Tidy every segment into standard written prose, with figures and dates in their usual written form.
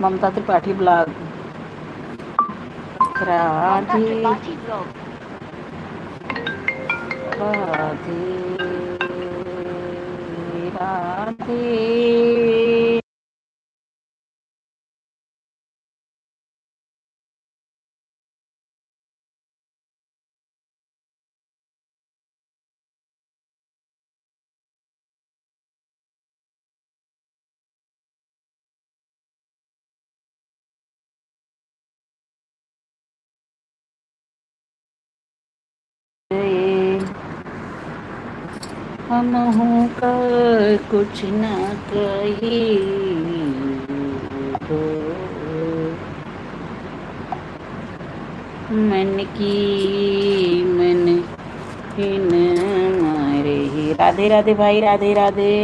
ममता Tripathi blog. Radhe Radhe Radhe. हम हूँ का कुछ न कही हो, मन की मन ही न मारे ही। राधे राधे भाई, राधे राधे।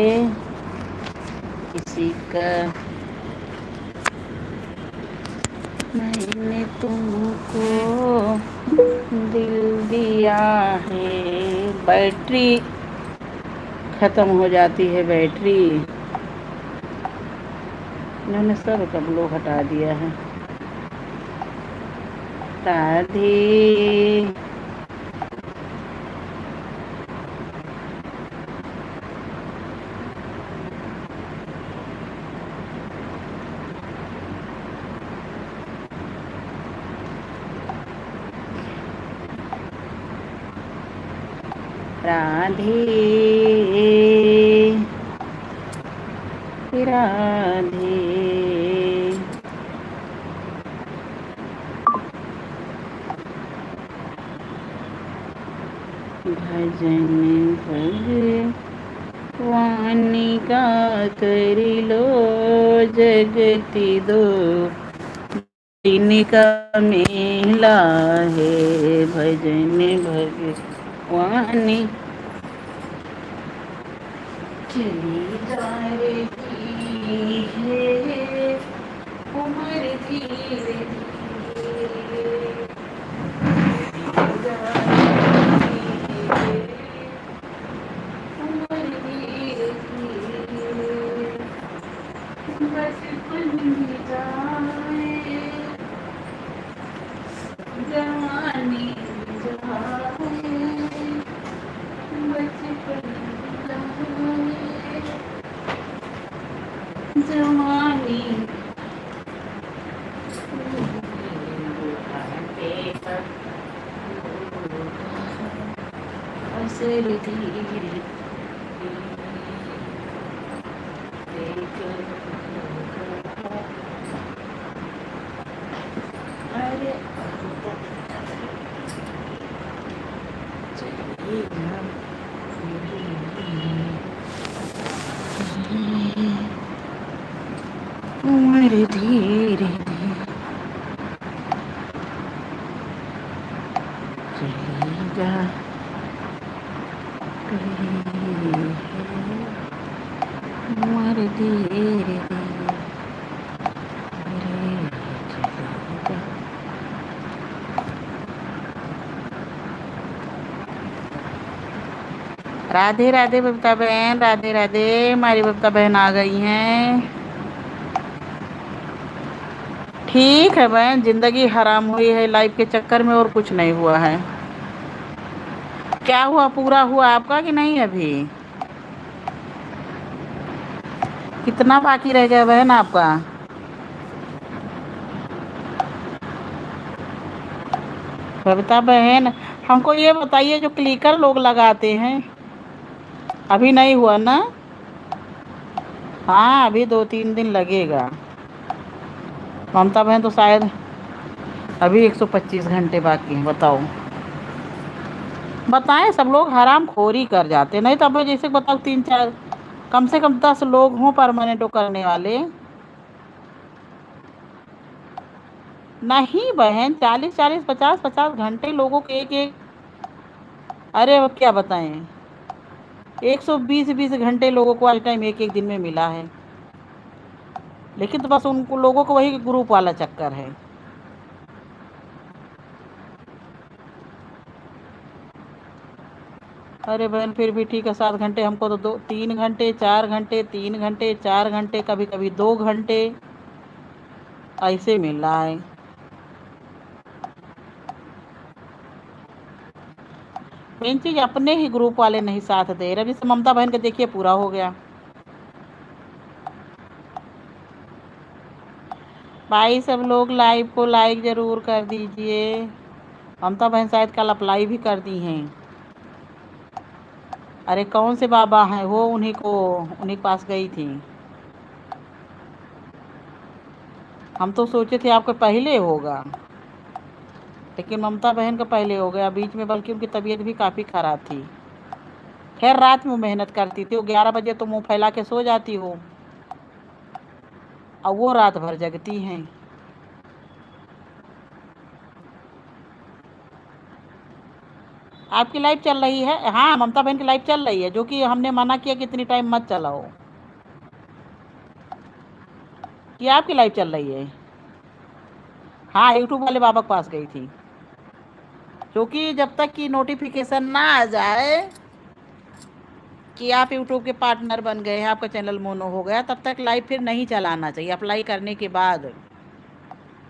किसी का मैंने तुमको दिल दिया है। बैटरी खत्म हो जाती है, बैटरी। इन्होंने सब का ब्लॉक हटा दिया है। राधे राधे राधे। भजन भगवान का कर लो, जगति दो इनका मेला है। भजन भगवान चली जा रही है उम्र धीरे धीरे जा रही है उम्र धीरे धीरे। बस बन जाए जवानी जाए, बचपन जाए जवानी। असर धीरे अरे उम्र धीरे धीरे चली जा रही है उम्र धीरे धीरे चली जा। राधे राधे बबीता बहन, राधे राधे। हमारी बबीता बहन आ गई हैं। ठीक है बहन, जिंदगी हराम हुई है लाइफ के चक्कर में, और कुछ नहीं हुआ है। क्या हुआ, पूरा हुआ आपका कि नहीं अभी? कितना बाकी रह गया बहन आपका? बबीता बहन, हमको ये बताइए, जो क्लिकर लोग लगाते हैं, अभी नहीं हुआ ना? हाँ, अभी 2-3 दिन लगेगा। ममता बहन तो शायद अभी 125 घंटे बाकी हैं। बताओ, बताएं। सब लोग हराम खोरी कर जाते, नहीं तो अब जैसे बताओ 3-4 कम से कम 10 लोग हों परमानेंटो करने वाले। नहीं बहन, 40-40, 50-50 घंटे लोगों के एक एक। अरे वो क्या बताएं, 120-20 घंटे लोगों को आज टाइम एक एक दिन में मिला है। लेकिन तो बस उनको लोगों को वही ग्रुप वाला चक्कर है। अरे बहन फिर भी ठीक है, 7 घंटे। हमको तो 2-3 घंटे, 4 घंटे, 3 घंटे, 4 घंटे, कभी कभी 2 घंटे। ऐसे मिल रहा है। मेन चीज अपने ही ग्रुप वाले नहीं साथ दे रहे। जैसे ममता बहन का देखिए पूरा हो गया। भाई सब लोग लाइव को लाइक जरूर कर दीजिए। ममता बहन शायद कल अप्लाई भी कर दी हैं। अरे कौन से बाबा हैं वो, उन्हीं के पास गई थी। हम तो सोचे थे आपका पहले होगा, लेकिन ममता बहन का पहले हो गया बीच में, बल्कि उनकी तबीयत भी काफ़ी ख़राब थी। खैर रात में मेहनत करती थी वो, 11 बजे तो मुंह फैला के सो जाती हो, और वो रात भर जगती हैं। आपकी लाइव चल रही है? हाँ ममता बहन की लाइव चल रही है, जो कि हमने मना किया कि इतनी टाइम मत चलाओ। कि आपकी लाइव चल रही है? हाँ यूट्यूब वाले बाबा के पास गई थी, क्योंकि जब तक कि नोटिफिकेशन ना आ जाए कि आप यूट्यूब के पार्टनर बन गए हैं, आपका चैनल मोनो हो गया, तब तक लाइव फिर नहीं चलाना चाहिए। अप्लाई करने के बाद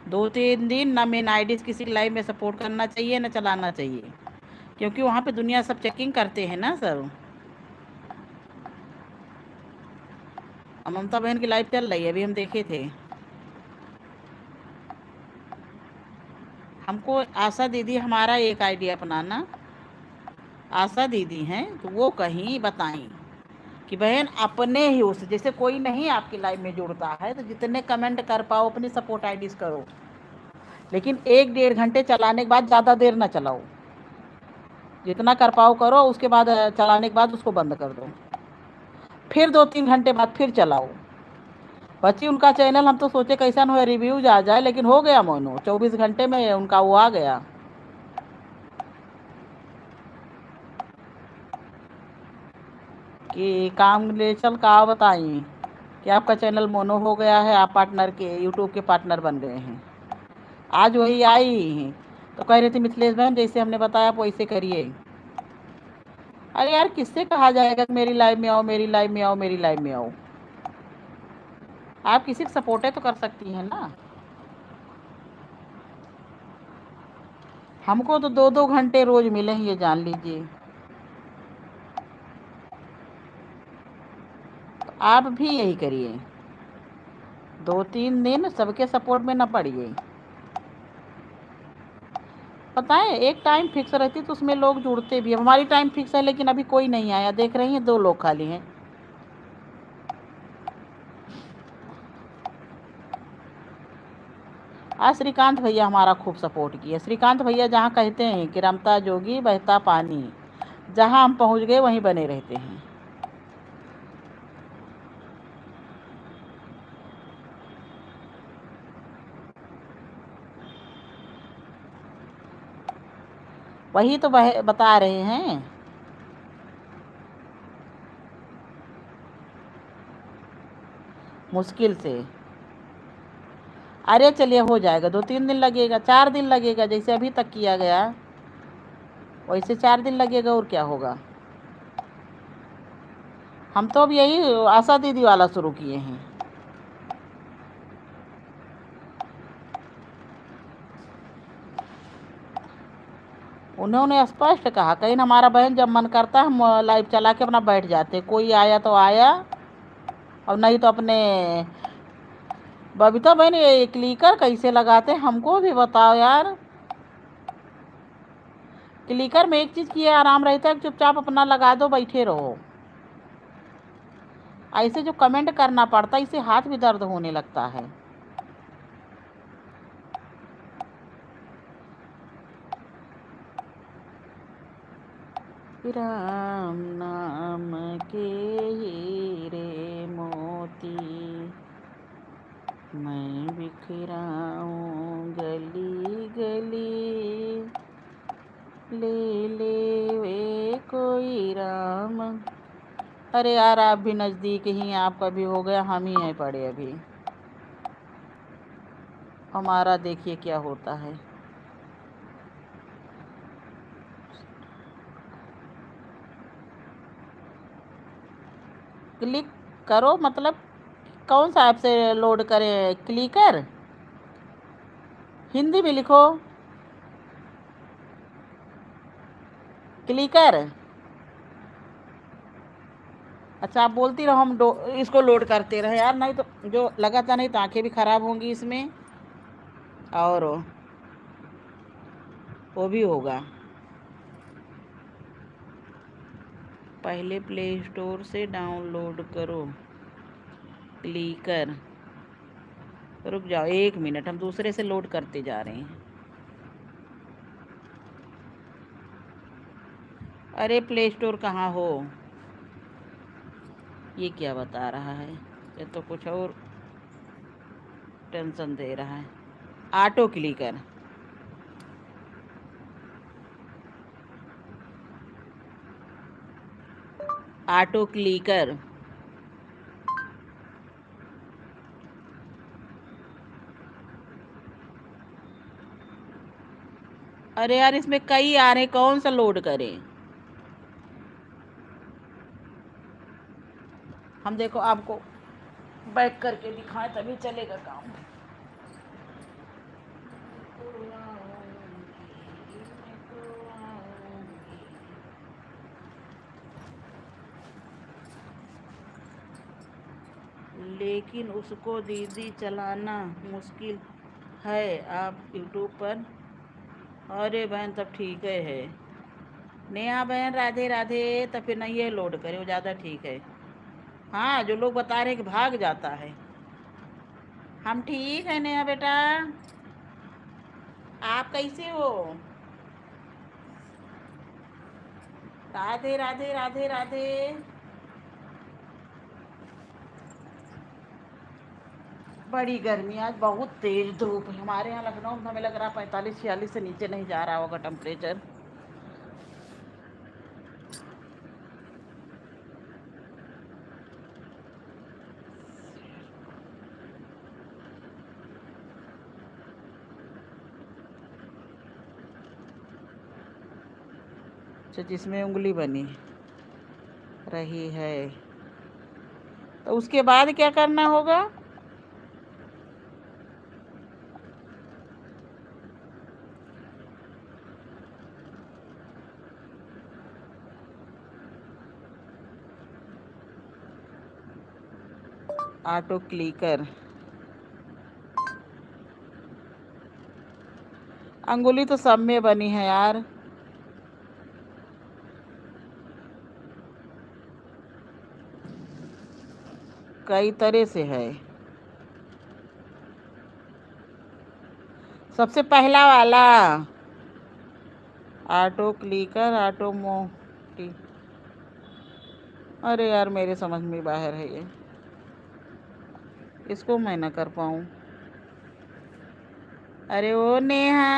2-3 दिन ना मेन आईडी किसी लाइव में सपोर्ट करना चाहिए, ना चलाना चाहिए, क्योंकि वहाँ पे दुनिया सब चेकिंग करते हैं ना सर। ममता बहन की लाइव चल रही है, अभी हम देखे थे। हमको आशा दीदी हमारा एक आईडी अपनाना, आशा दीदी हैं, तो वो कहीं बताएं कि बहन अपने ही उस, जैसे कोई नहीं आपकी लाइव में जुड़ता है तो जितने कमेंट कर पाओ अपनी सपोर्ट आईडीज करो, लेकिन 1-1.5 घंटे चलाने के बाद ज़्यादा देर ना चलाओ। जितना कर पाओ करो, उसके बाद चलाने के बाद उसको बंद कर दो, फिर 2-3 घंटे बाद फिर चलाओ। बच्ची उनका चैनल हम तो सोचे कैसा हो रिव्यूज आ जाए, लेकिन हो गया मोनो 24 घंटे में उनका वो आ गया। कि काम लेचल का बताइए कि आपका चैनल मोनो हो गया है, आप पार्टनर के यूट्यूब के पार्टनर बन गए हैं। आज वही आई हैं तो कह रही थी मिथिलेश बहन जैसे हमने बताया आप वैसे करिए। अरे यार किससे कहा जाएगा कि मेरी लाइव में आओ, मेरी लाइव में आओ, मेरी लाइव में आओ। आप किसी को सपोर्ट है तो कर सकती हैं ना। हमको तो 2-2 घंटे रोज मिले हैं, ये जान लीजिए। तो आप भी यही करिए, 2-3 दिन सबके सपोर्ट में न पड़िए। पता है एक टाइम फिक्स रहती तो उसमें लोग जुड़ते भी। अब हमारी टाइम फिक्स है लेकिन अभी कोई नहीं आया, देख रही हैं 2 लोग खाली हैं। आज श्रीकांत भैया हमारा खूब सपोर्ट किया। श्रीकांत भैया जहाँ कहते हैं कि रमता जोगी बहता पानी, जहाँ हम पहुँच गए वहीं बने रहते हैं। वही तो बता रहे हैं। मुश्किल से। अरे चलिए हो जाएगा, 2-3 दिन लगेगा, 4 दिन लगेगा, जैसे अभी तक किया गया वैसे 4 दिन लगेगा, और क्या होगा। हम तो अब यही आशा दीदी वाला शुरू किए हैं। उन्होंने स्पष्ट कहा, कहीं ना हमारा बहन जब मन करता है हम लाइव चला के अपना बैठ जाते, कोई आया तो आया, और नहीं तो अपने। बबीता बहन ये क्लिकर कैसे लगाते हैं हमको भी बताओ यार। क्लिकर में एक चीज़ की आराम रहता है, चुपचाप अपना लगा दो बैठे रहो। ऐसे जो कमेंट करना पड़ता है इससे हाथ भी दर्द होने लगता है। राम नाम के हीरे मोती मैं बिखराऊं गली गली, ले ले वे कोई राम। अरे यार आप भी नज़दीक ही हैं, आपका भी हो गया, हम ही हैं पड़े अभी। हमारा देखिए क्या होता है। क्लिक करो मतलब कौन सा ऐप से लोड करें? क्लिकर? हिंदी में लिखो। क्लिकर। अच्छा आप बोलती रहो, हम इसको लोड करते रहे यार, नहीं तो जो लगातार नहीं तो आंखें भी खराब होंगी इसमें और वो भी होगा। पहले प्ले स्टोर से डाउनलोड करो क्लिकर। रुक जाओ 1 मिनट, हम दूसरे से लोड करते जा रहे हैं। अरे प्ले स्टोर कहाँ हो, ये क्या बता रहा है, ये तो कुछ और टेंशन दे रहा है। Auto clicker. Auto clicker. अरे यार इसमें कई आ रहे, कौन सा लोड करें। हम देखो आपको बैक करके दिखाएं तभी चलेगा काम। लेकिन उसको दीदी चलाना मुश्किल है, आप यूट्यूब पर। अरे बहन तब ठीक है। नेहा बहन राधे राधे। तो फिर नहीं ये लोड करे, वो ज़्यादा ठीक है। हाँ जो लोग बता रहे कि भाग जाता है। हम ठीक है नेहा बेटा, आप कैसे हो। राधे राधे राधे राधे। बड़ी गर्मी, आज बहुत तेज धूप है हमारे यहाँ लखनऊ में, हमें लग रहा 45-46 से नीचे नहीं जा रहा होगा टेम्परेचर। अच्छा जिसमें उंगली बनी रही है, तो उसके बाद क्या करना होगा। Auto clicker. अंगुली तो सब में बनी है यार। कई तरह से है। सबसे पहला वाला ऑटो क्लिकर ऑटो मोटी। अरे यार मेरे समझ में बाहर है ये, इसको मैं ना कर पाऊँ। अरे ओ नेहा,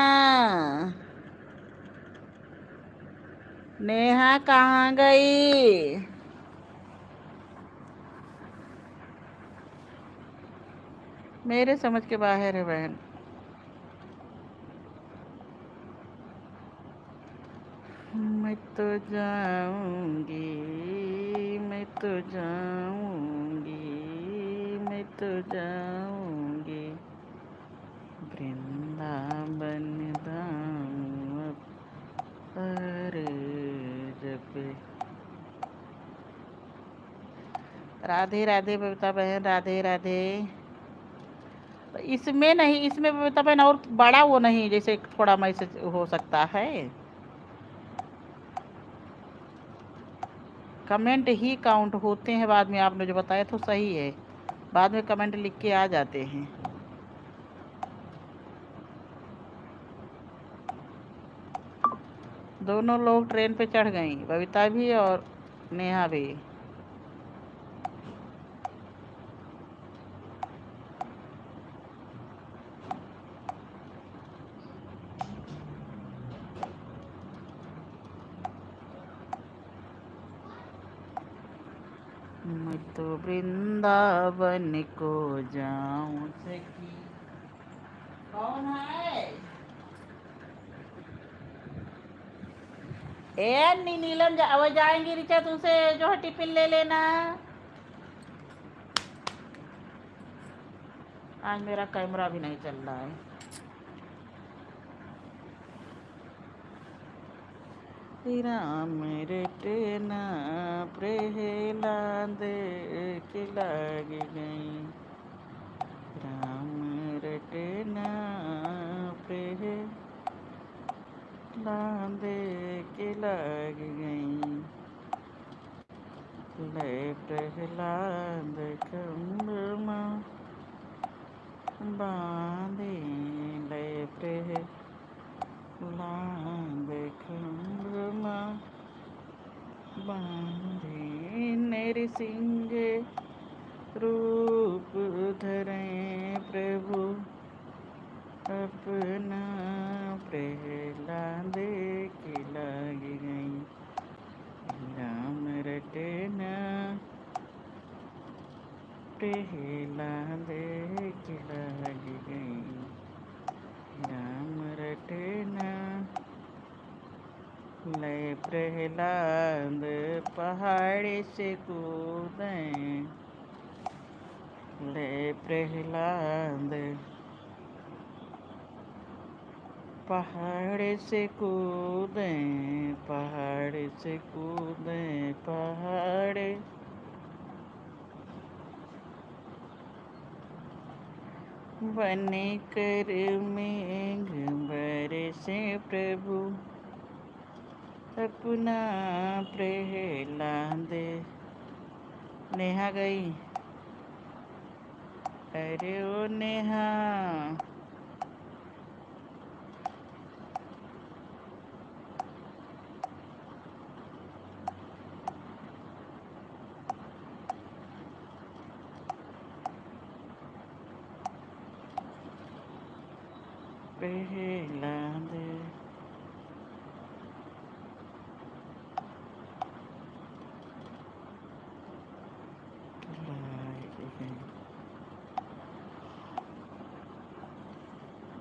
नेहा कहाँ गई। मेरे समझ के बाहर है बहन। मैं तो जाऊंगी, मैं तो जाऊंगी, मैं तो जाऊंगी वृंदावन धाम पर जब। राधे राधे बबीता बहन राधे राधे। तो इसमें नहीं, इसमें बबीता बहन और बड़ा वो नहीं, जैसे थोड़ा मैसेज हो सकता है। कमेंट ही काउंट होते हैं बाद में, आपने जो बताया तो सही है, बाद में कमेंट लिख के आ जाते हैं। दोनों लोग ट्रेन पे चढ़ गई, बबीता भी और नेहा भी। मैं तो वृंदावन को जाऊं सखी। कौन है। ए नीलम वो जाएंगी रिचा, तुमसे जो है टिफिन ले लेना। आज मेरा कैमरा भी नहीं चल रहा है। राम रटना प्रहलाद के लाग गई। राम रटना प्रहलाद के लाग गई। ले प्रहलाद खम्भमा बांधे। ले प्रहलाद खम्भमा बांधे। नरसिंह रूप धरें प्रभु अपना प्रहलाद के लाग गई। राम रटना प्रहलाद के लाग गई। राम रटना। ले प्रहलाद पहाड़ से कूदें। ले प्रहलाद पहाड़ से कूदें। पहाड़ से कूदें। पहाड़ बन कर मेघ बरसे प्रभु अपना प्रहलाद। नेहा गई। अरे ओ नेहा। प्रहलाद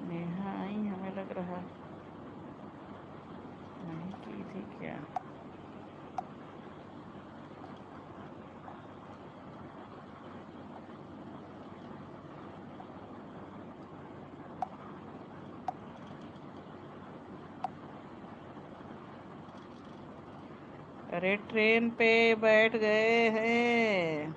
नेहा आई हमें लग रहा नहीं की थी क्या। अरे ट्रेन पे बैठ गए हैं।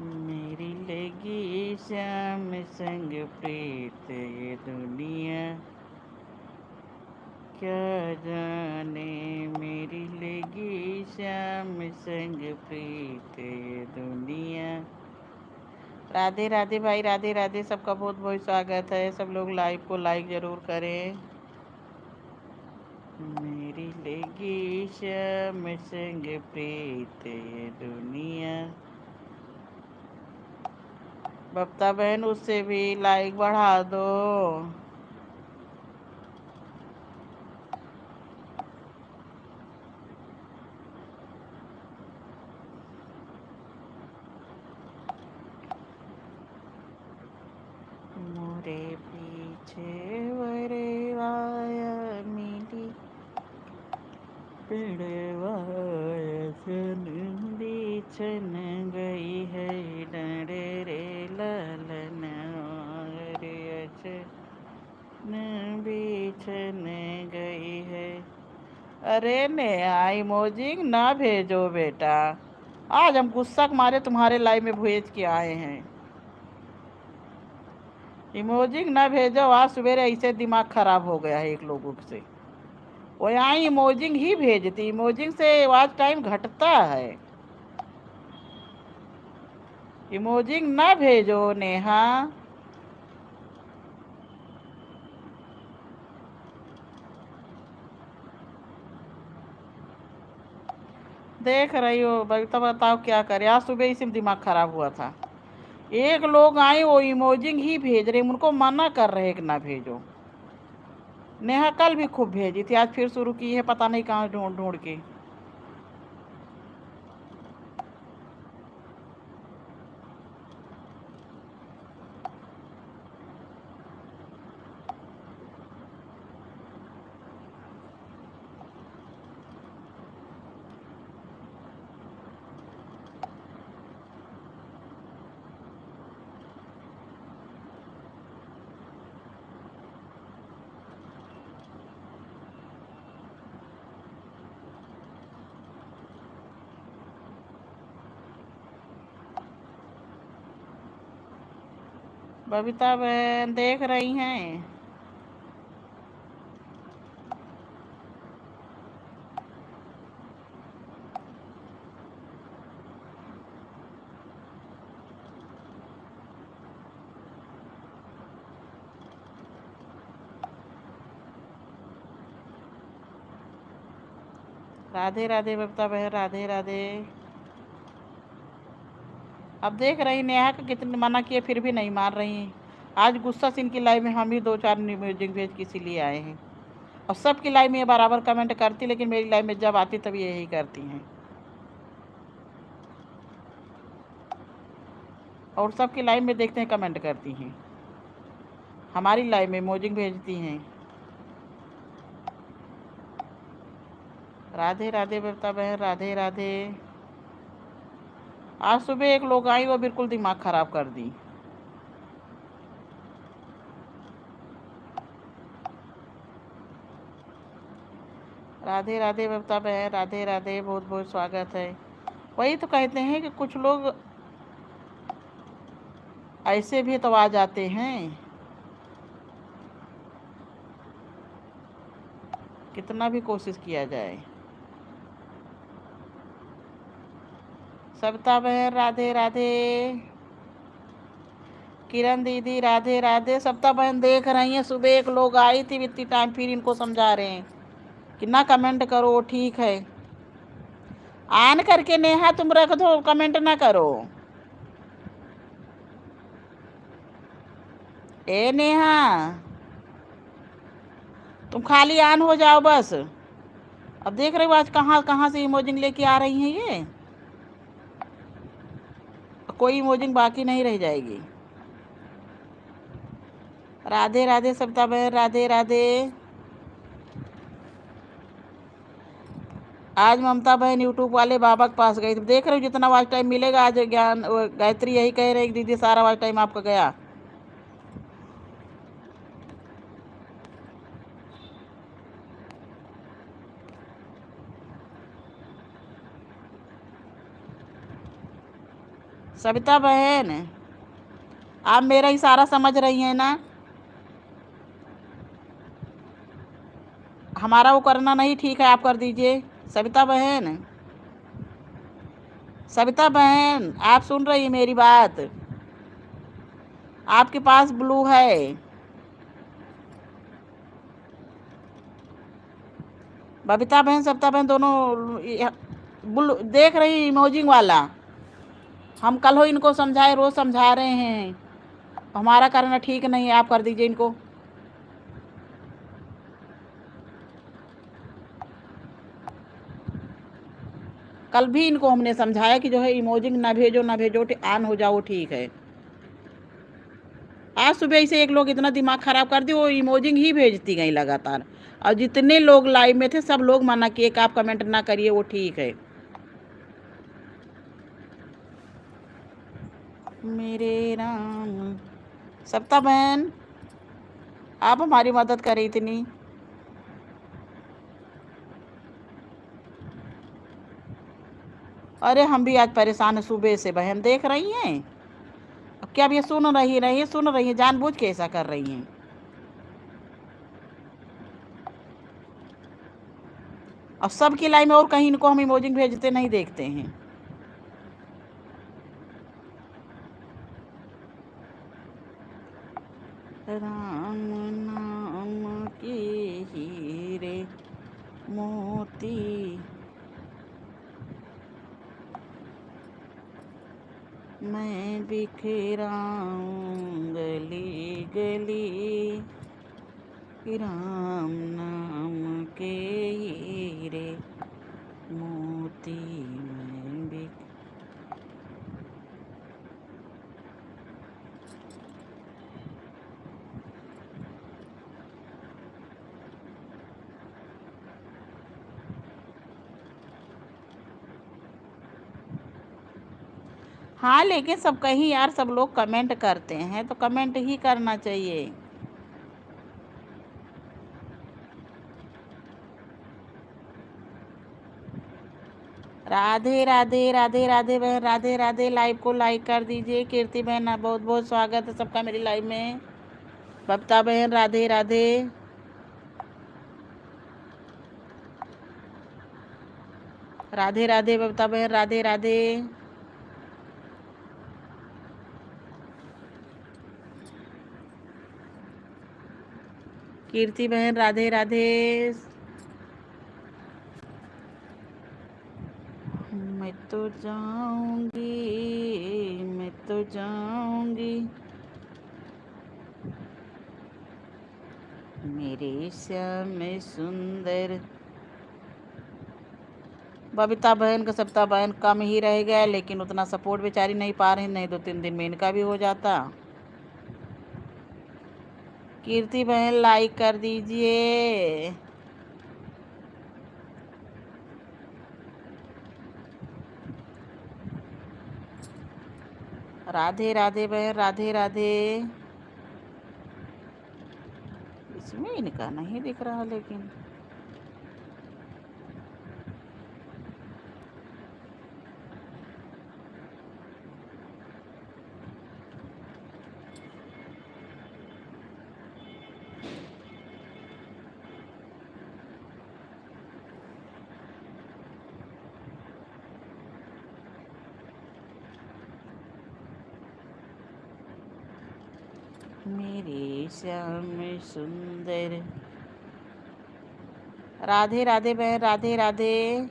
मेरी लगी श्याम संग प्रीत ये दुनिया क्या जाने। मेरी लगी श्याम संग प्रीत ये दुनिया। राधे राधे भाई, राधे राधे। सबका बहुत बहुत स्वागत है। सब लोग लाइव को लाइक जरूर करें। मेरी लगी श्याम संग प्रीत ये दुनिया। बप्ता बहन उससे भी लाइक बढ़ा दो। मोरे पीछे वरवाया मिली पिड़वाया सन बिछन गई है डरे रे लालन रे अचन बिछन गई है। अरे नेहा इमोजी ना भेजो बेटा। आज हम गुस्सा के मारे तुम्हारे लाइव में भेज के आए हैं। इमोजिंग ना भेजो। आज सवेरे ऐसे दिमाग खराब हो गया है एक लोगों से। वो यहाँ इमोजिंग ही भेजती। इमोजिंग से आज टाइम घटता है। इमोजिंग ना भेजो नेहा। देख रही हो भाई, तो बताओ क्या करे। आज सुबह इसी में दिमाग खराब हुआ था। एक लोग आए वो इमोजिंग ही भेज रहे, उनको मना कर रहे कि ना भेजो। नेहा कल भी खूब भेजी थी, आज फिर शुरू की है, पता नहीं कहाँ ढूंढ ढूंढ के। बबीता बहन देख रही हैं? राधे राधे बबीता बहन, राधे राधे। अब देख रही नेहा का कितने मना किए फिर भी नहीं मान रही। आज गुस्सा से इनकी लाइव में हम ही 2-4 म्यूजिक भेज के इसीलिए आए हैं। और सबकी लाइव में ये बराबर कमेंट करती, लेकिन मेरी लाइव में जब आती तब यही करती हैं। और सबकी लाइव में देखते हैं कमेंट करती हैं, हमारी लाइव में म्यूजिक भेजती हैं। राधे राधे बबीता बहन, राधे राधे। आज सुबह एक लोग आई, वो बिल्कुल दिमाग खराब कर दी। राधे राधे बबीता बहन, राधे राधे, बहुत बहुत स्वागत है। वही तो कहते हैं कि कुछ लोग ऐसे भी तो आ जाते हैं, कितना भी कोशिश किया जाए। सविता बहन राधे राधे, किरण दीदी राधे राधे। सविता बहन देख रही हैं, सुबह एक लोग आई थी इतनी टाइम, फिर इनको समझा रहे हैं कि ना कमेंट करो, ठीक है। आन करके नेहा तुम रख दो, कमेंट ना करो। ए नेहा, तुम खाली आन हो जाओ बस। अब देख रहे हो आज कहाँ कहाँ से इमोजिंग लेके आ रही हैं ये, कोई इमोजिंग बाकी नहीं रह जाएगी। राधे राधे सविता बहन, राधे राधे। आज ममता बहन यूट्यूब वाले बाबा के पास गई, देख रहे हो जितना वॉच टाइम मिलेगा आज। ज्ञान गायत्री यही कह रहे दीदी सारा वॉच टाइम आपका गया। सविता बहन आप मेरा इशारा समझ रही हैं ना? हमारा वो करना नहीं ठीक है, आप कर दीजिए। सविता बहन, सविता बहन आप सुन रही हैं मेरी बात? आपके पास ब्लू है। बबीता बहन सविता बहन दोनों ब्लू देख रही इमोजिंग वाला। हम कल हो इनको समझाए, रोज समझा रहे हैं, हमारा करना ठीक नहीं है, आप कर दीजिए इनको। कल भी इनको हमने समझाया कि जो है इमोजिंग ना भेजो, ना भेजो, ऑन हो जाओ, ठीक है। आज सुबह से एक लोग इतना दिमाग खराब कर दिए, वो इमोजिंग ही भेजती गई लगातार। और जितने लोग लाइव में थे सब लोग मना किए कि आप कमेंट ना करिए, वो ठीक है। मेरे राम, सविता बहन आप हमारी मदद करें इतनी। अरे हम भी आज परेशान है सुबह से बहन, देख रही हैं। अब क्या अब ये सुन रही नहीं, सुन रही है, जानबूझ के ऐसा कर रही हैं। और सबकी लाइन में और कहीं इनको हम इमोजिंग भेजते नहीं देखते हैं। राम नाम के हीरे मोती, मैं बिखराऊं गली गली, राम नाम के हीरे मोती मैं बिख। हाँ लेकिन सब कहीं यार, सब लोग कमेंट करते हैं तो कमेंट ही करना चाहिए। राधे राधे राधे राधे बहन, राधे राधे। लाइव को लाइक कर दीजिए। कीर्ति बहन, बहुत बहुत स्वागत है सबका मेरी लाइव में। बबता बहन, राधे राधे। राधे राधे बबता बहन, राधे राधे। कीर्ति बहन, राधे राधे। मैं तो जाऊंगी, मैं तो जाऊंगी, मेरे श्याम सुंदर। बबीता बहन का सप्ताह बहन कम ही रह गया, लेकिन उतना सपोर्ट बेचारी नहीं पा रही, नहीं 2-3 दिन में इनका भी हो जाता। कीर्ति बहन, लाइक कर दीजिए। राधे राधे बहन, राधे राधे। इसमें इनका नहीं दिख रहा, लेकिन मेरे श्याम सुंदर। राधे राधे बहन, राधे राधे।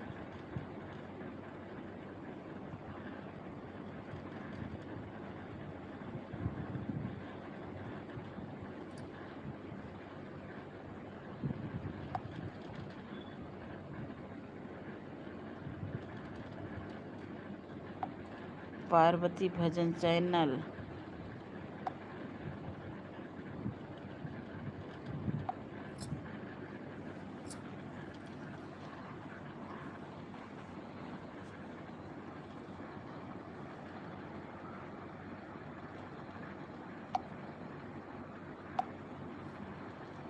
पार्वती भजन चैनल।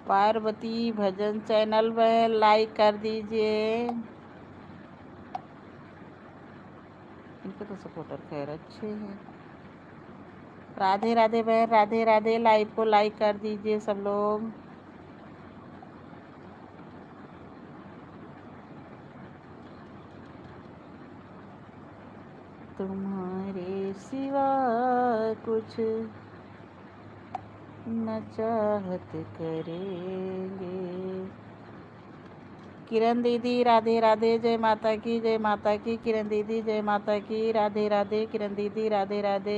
पार्वती भजन चैनल में लाइक कर दीजिए। इनके तो सपोर्टर खैर अच्छे हैं। राधे राधे बहन, राधे राधे। लाइव को लाइक कर दीजिए सब लोग। तुम्हारे सिवा कुछ न चाहत करेंगे। किरण दीदी, राधे राधे। जय माता की, जय माता की। किरण दीदी, जय माता की। राधे राधे। किरण दीदी, राधे राधे।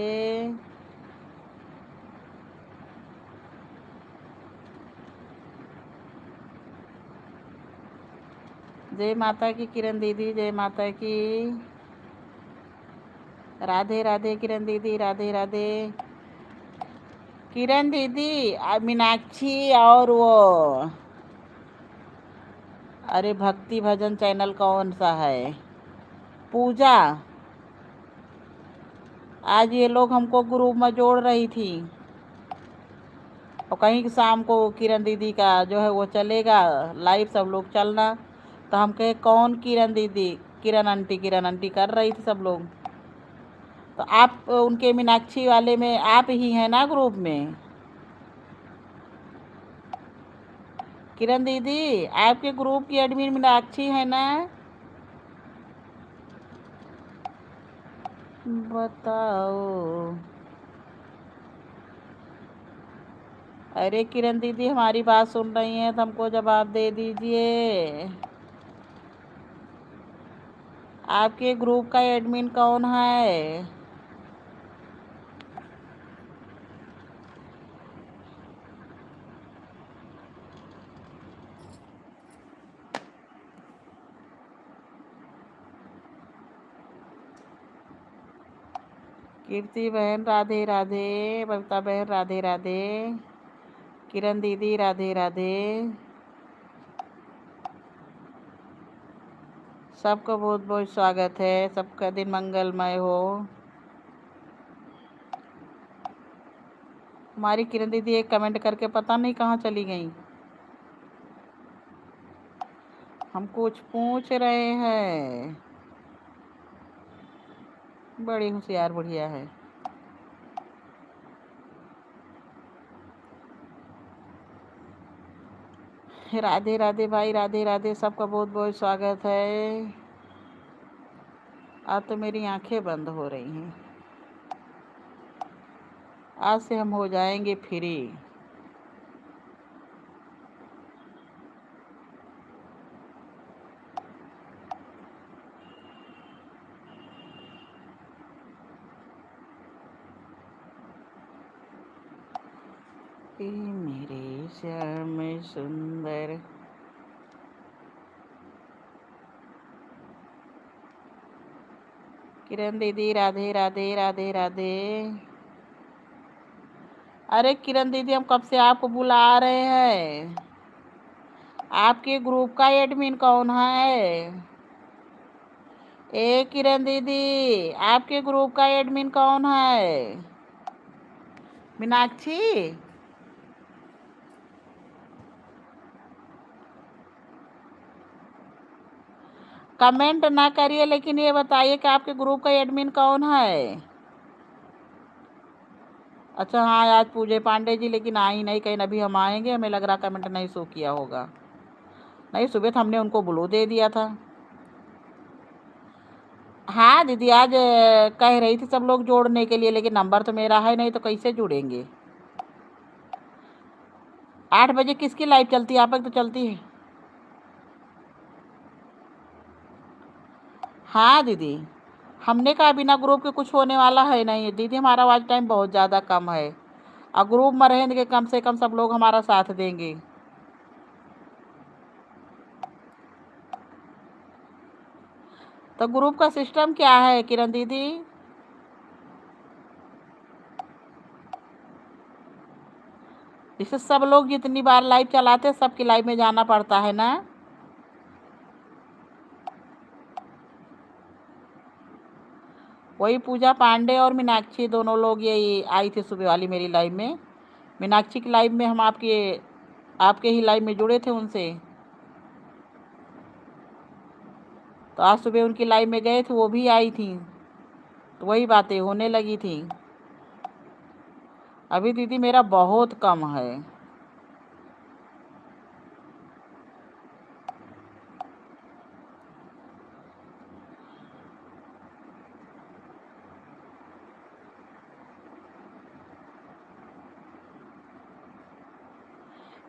जय माता की किरण दीदी, जय माता की। राधे राधे किरण दीदी, राधे राधे। किरण दीदी, मीनाक्षी और वो, अरे भक्ति भजन चैनल कौन सा है, पूजा, आज ये लोग हमको ग्रुप में जोड़ रही थी, और कहीं शाम को किरण दीदी का जो है वो चलेगा लाइव, सब लोग चलना। तो हम कहे कौन किरण दीदी, किरण आंटी कर रही थी सब लोग। तो आप उनके मीनाक्षी वाले में आप ही हैं ना ग्रुप में? किरण दीदी, आपके ग्रुप की एडमिन मीनाक्षी है ना? बताओ। अरे किरण दीदी, हमारी बात सुन रही हैं तो हमको जवाब दे दीजिए। आपके ग्रुप का एडमिन कौन है? कीर्ति बहन, राधे राधे। बबीता बहन, राधे राधे। किरण दीदी, राधे राधे। सबका बहुत बहुत स्वागत है। सबका दिन मंगलमय हो। हमारी किरण दीदी एक कमेंट करके पता नहीं कहाँ चली गई। हम कुछ पूछ रहे हैं। बड़ी होशियार बुढ़िया है। राधे राधे भाई, राधे राधे, सबका बहुत बहुत स्वागत है। आज तो मेरी आंखें बंद हो रही हैं। आज से हम हो जाएंगे फ्री। मेरे श्याम सुंदर, किरण दीदी राधे राधे, राधे राधे। अरे किरण दीदी, हम कब से आपको बुला रहे हैं। आपके ग्रुप का एडमिन कौन है? ए किरण दीदी, आपके ग्रुप का एडमिन कौन है? मीनाक्षी। कमेंट ना करिए, लेकिन ये बताइए कि आपके ग्रुप का एडमिन कौन है? अच्छा हाँ, आज पूजे पांडे जी, लेकिन आई नहीं कहीं। अभी हम आएंगे, हमें लग रहा कमेंट नहीं शो किया होगा। नहीं, सुबह तो हमने उनको ब्लू दे दिया था। हाँ दीदी, आज कह रही थी सब लोग जोड़ने के लिए, लेकिन नंबर तो मेरा है नहीं, तो कैसे जुड़ेंगे। 8 बजे किसकी लाइव चलती है? आप तो चलती है। हाँ दीदी, हमने कहा बिना ग्रुप के कुछ होने वाला है नहीं दीदी। हमारा वॉच टाइम बहुत ज़्यादा कम है, और ग्रुप में रहेंगे कम से कम सब लोग हमारा साथ देंगे। तो ग्रुप का सिस्टम क्या है किरण दीदी? जिससे सब लोग जितनी बार लाइव चलाते हैं, सबकी लाइव में जाना पड़ता है ना। वही पूजा पांडे और मीनाक्षी दोनों लोग ये आई थी सुबह वाली मेरी लाइव में। मीनाक्षी की लाइव में हम आपके ही लाइव में जुड़े थे उनसे। तो आज सुबह उनकी लाइव में गए थे, वो भी आई थी, तो वही बातें होने लगी थी। अभी दीदी मेरा बहुत कम है।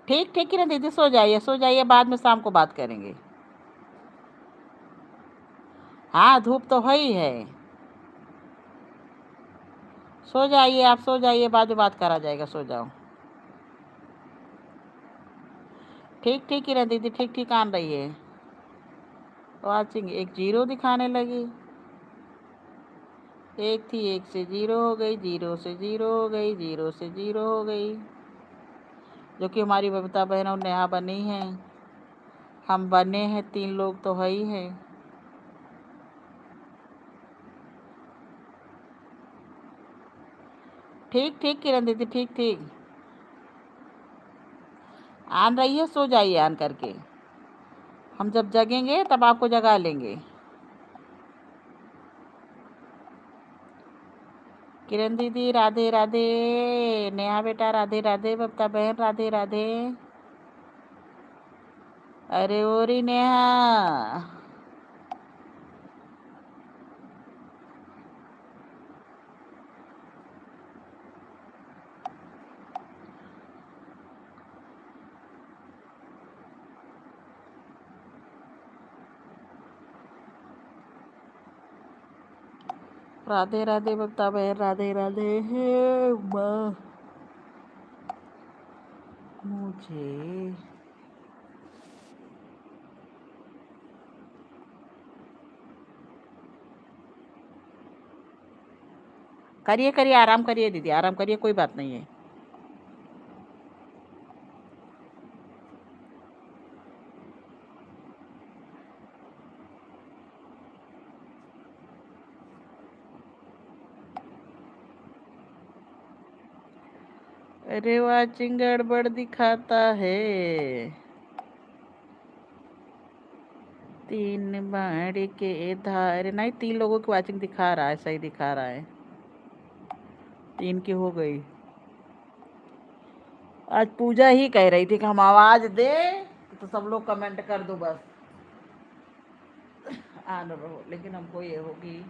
ठीक ठीक किरण दीदी, सो जाइए सो जाइए, बाद में शाम को बात करेंगे। हाँ, धूप तो है ही है। सो जाइए, आप सो जाइए, बाद में बात करा जाएगा, सो जाओ। ठीक ठीक किरण दीदी, ठीक ठीक आन रही है। वॉचिंग एक 0 दिखाने लगी। एक थी, 1 से 0 हो गई, 0 से 0 हो गई, 0 से 0 हो गई। जो कि हमारी बबीता बहन और नेहा बनी है। हम बने हैं 3 लोग तो है ही है। ठीक ठीक किरण दीदी, ठीक ठीक आन रही है। सो जाइए आन करके, हम जब जगेंगे तब आपको जगा लेंगे। किरण दीदी राधे राधे, नेहा बेटा राधे राधे, बबीता बहन राधे राधे। अरे ओरी नेहा, राधे राधे बबीता बहन राधे राधे। हे माँ, मुझे करिए करिए, आराम करिए दीदी, आराम करिए, कोई बात नहीं है। अरे वाचिंग गड़बड़ दिखाता है। तीन बाण के धार, नहीं 3 लोगों की वाचिंग दिखा रहा है, सही दिखा रहा है। 3 की हो गई। आज पूजा ही कह रही थी कि हम आवाज दे तो सब लोग कमेंट कर दो बस आन रहो, लेकिन हमको ये होगी।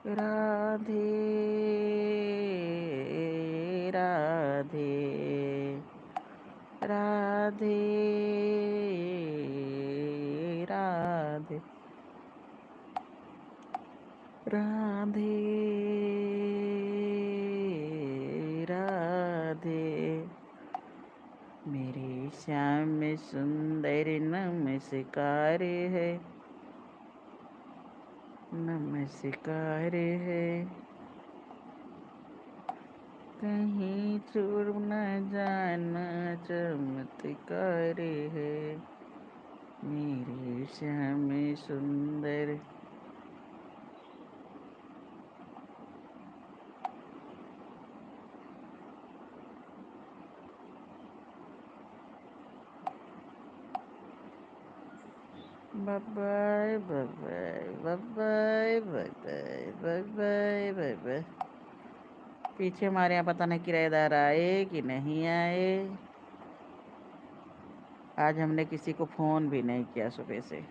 राधे राधे राधे राधे राधे राधे। मेरे श्याम सुंदर नमस्कार है, नमस्कार है। कहीं छोड़ न जाना, चमत्कार है। मेरे Shyam Sundar. Bye bye bye bye bye bye bye bye bye bye. पीछे हमारे यहाँ पता नहीं किराएदार आए कि नहीं आए। आज हमने किसी को फ़ोन भी नहीं किया सुबह से।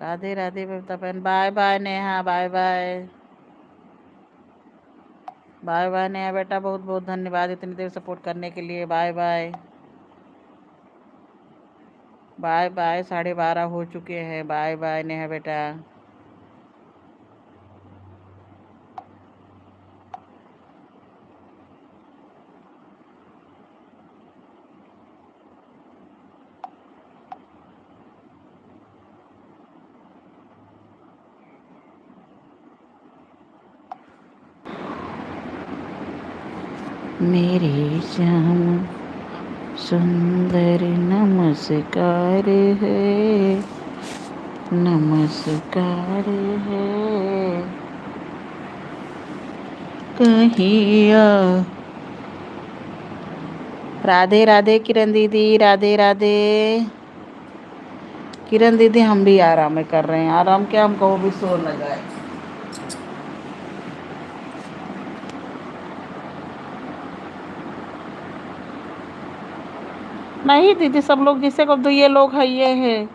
राधे राधे बबीता बहन। Bye bye Neha, bye bye bye bye Neha बेटा, बहुत बहुत धन्यवाद इतनी देर सपोर्ट करने के लिए। Bye bye bye bye. 12:30 हो चुके हैं। बाय बाय नेहा बेटा। मेरे श्याम सुंदर नमस्कार है, नमस्कार है। कहिया राधे राधे किरण दीदी, राधे राधे किरण दीदी। हम भी आराम कर रहे हैं। आराम क्या, हमको भी शोर लगा है। नहीं दीदी, सब लोग जिसे को 2 ये लोग है, ये है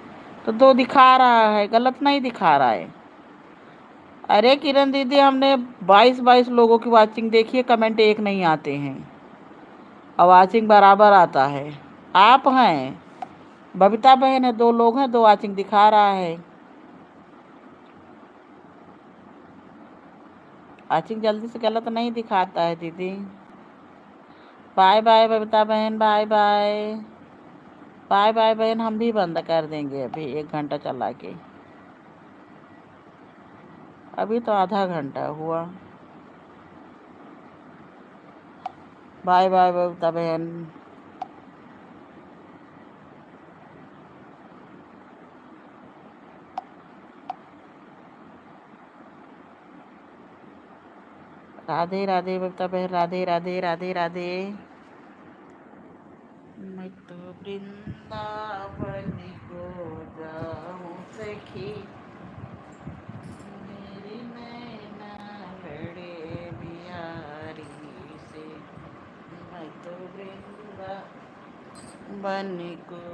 तो 2 दिखा रहा है, गलत नहीं दिखा रहा है। अरे किरण दीदी, हमने 22 लोगों की वाचिंग देखी है, कमेंट एक नहीं आते हैं और वाचिंग बराबर आता है। आप हैं, बबीता बहन है, 2 लोग हैं, 2 वाचिंग दिखा रहा है। वाचिंग जल्दी से गलत नहीं दिखाता है दीदी। बाय बाय बबीता बहन, बाय बाय बाय बाय बहन। हम भी बंद कर देंगे अभी 1 घंटा चला के। अभी तो आधा घंटा हुआ। बाय बाय बबीता बहन। राधे राधे बबीता बहन, राधे राधे राधे राधे। मैं तो वृंदावन को जाऊं सखी, मेरी नैना लड़े बिहारी से। मैं तो वृंदावन को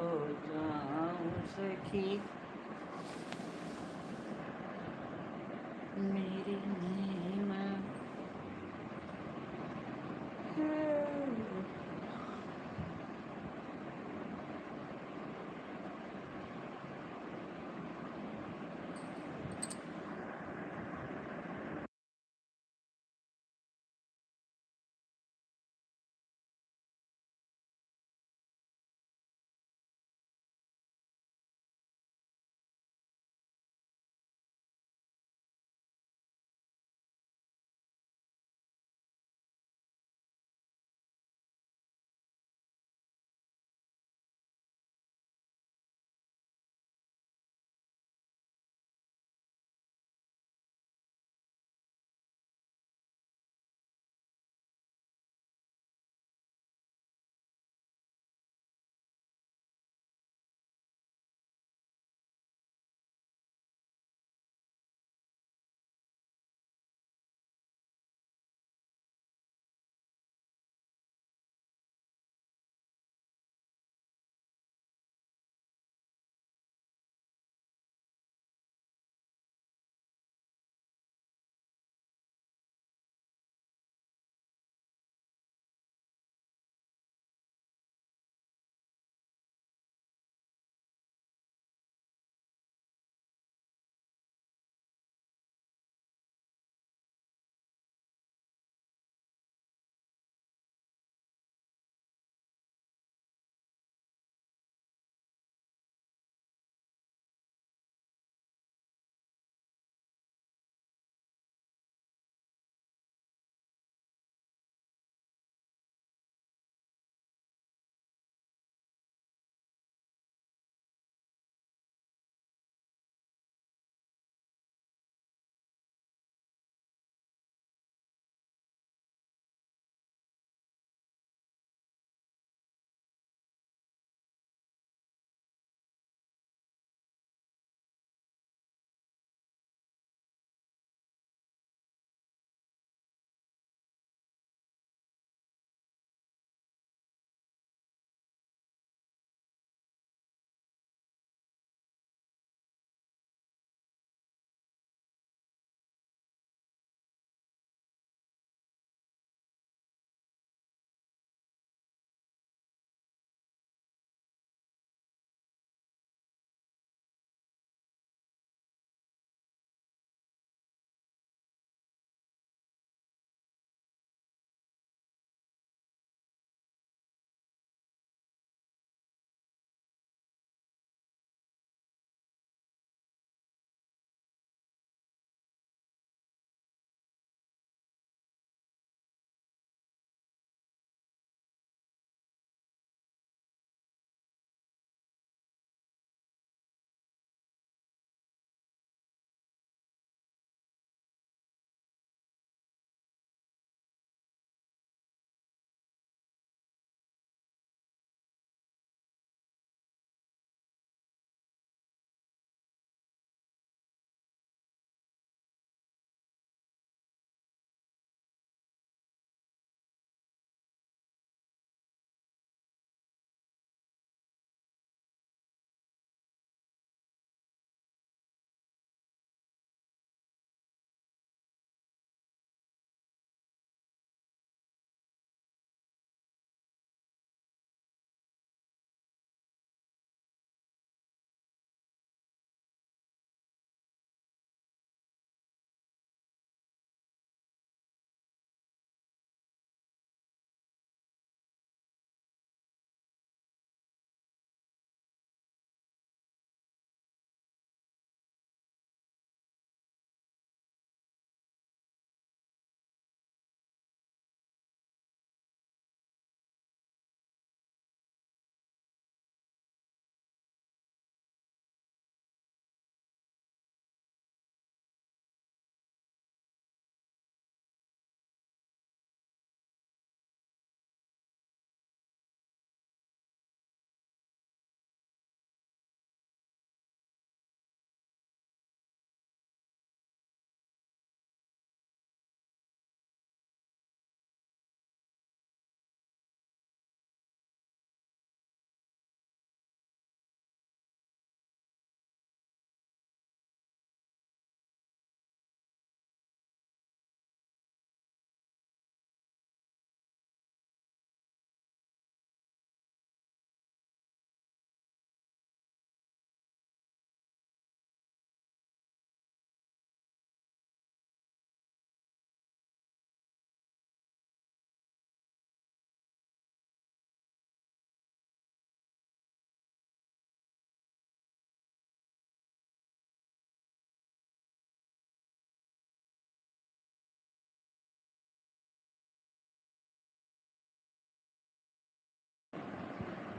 जाऊं सखी, मेरी नैना।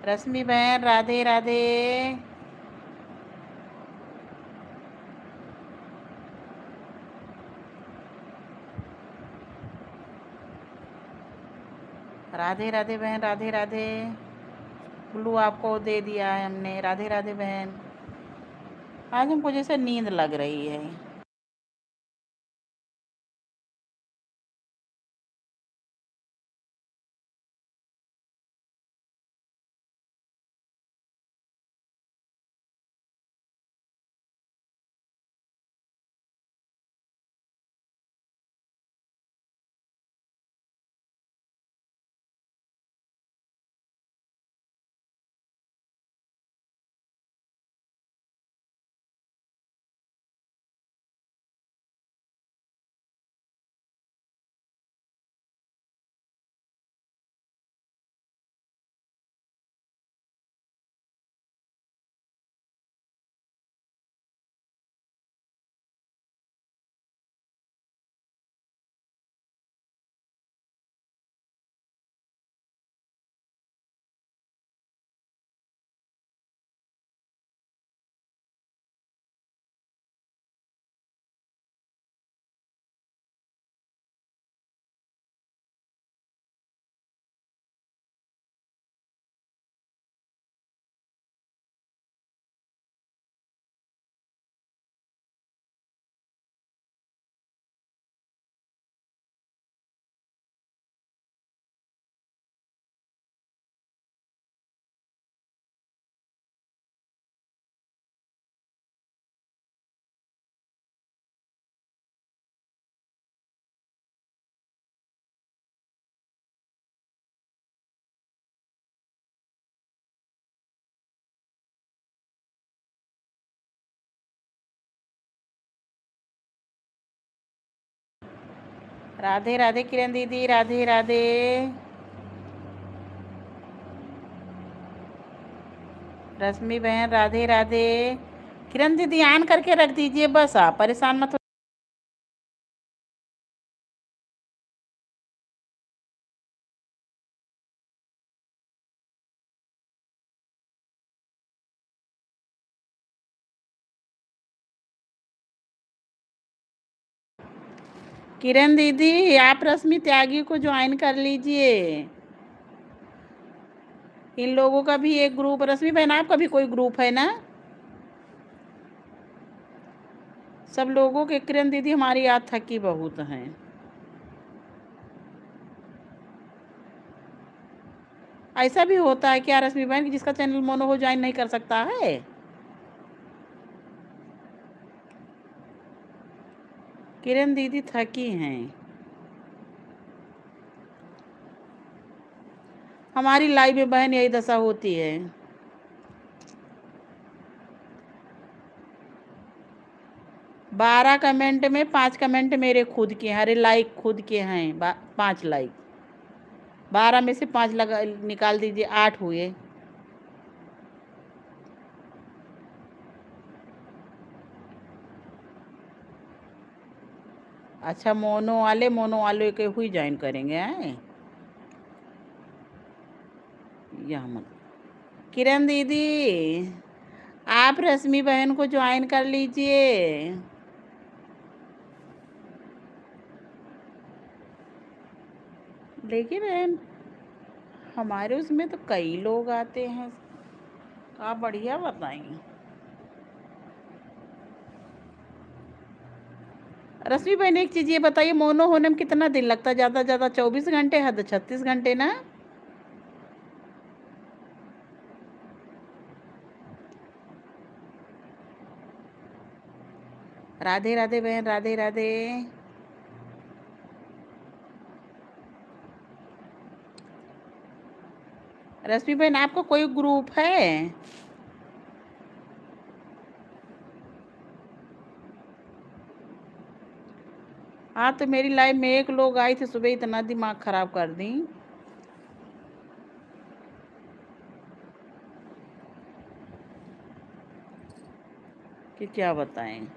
रश्मि बहन राधे राधे। राधे राधे बहन राधे राधे। ब्लू आपको दे दिया है हमने। राधे राधे बहन। आज हमको जैसे नींद लग रही है। राधे राधे किरण दीदी राधे राधे। रश्मि बहन राधे राधे। किरण दीदी ऑन करके रख दीजिए बस, आप परेशान मत हो। किरण दीदी आप रश्मि त्यागी को ज्वाइन कर लीजिए। इन लोगों का भी एक ग्रुप। रश्मि बहन आपका भी कोई ग्रुप है ना? सब लोगों के। किरण दीदी हमारी याद थकी बहुत हैं। ऐसा भी होता है क्या रश्मि बहन कि जिसका चैनल मोनो हो ज्वाइन नहीं कर सकता है? किरण दीदी थकी हैं। हमारी लाइव में बहन यही दशा होती है। 12 कमेंट में 5 कमेंट मेरे खुद के हैं। अरे लाइक खुद के हैं 5 लाइक। 12 में से 5 लगा निकाल दीजिए, 8 हुए। अच्छा मोनो वाले के हुई ज्वाइन करेंगे हैं। यह मत। किरण दीदी आप रश्मि बहन को ज्वाइन कर लीजिए। लेकिन हमारे उसमें तो कई लोग आते हैं। आप बढ़िया बताएंगे। रश्मि बहन एक चीज़ ये बताइए, मोनो होने में कितना दिन लगता है? ज़्यादा ज़्यादा 24 घंटे, हद 36 घंटे ना? राधे राधे बहन राधे राधे। रश्मि बहन आपका कोई ग्रुप है? हाँ तो मेरी लाइफ में एक लोग आई थे सुबह, इतना दिमाग खराब कर दी कि क्या बताएं।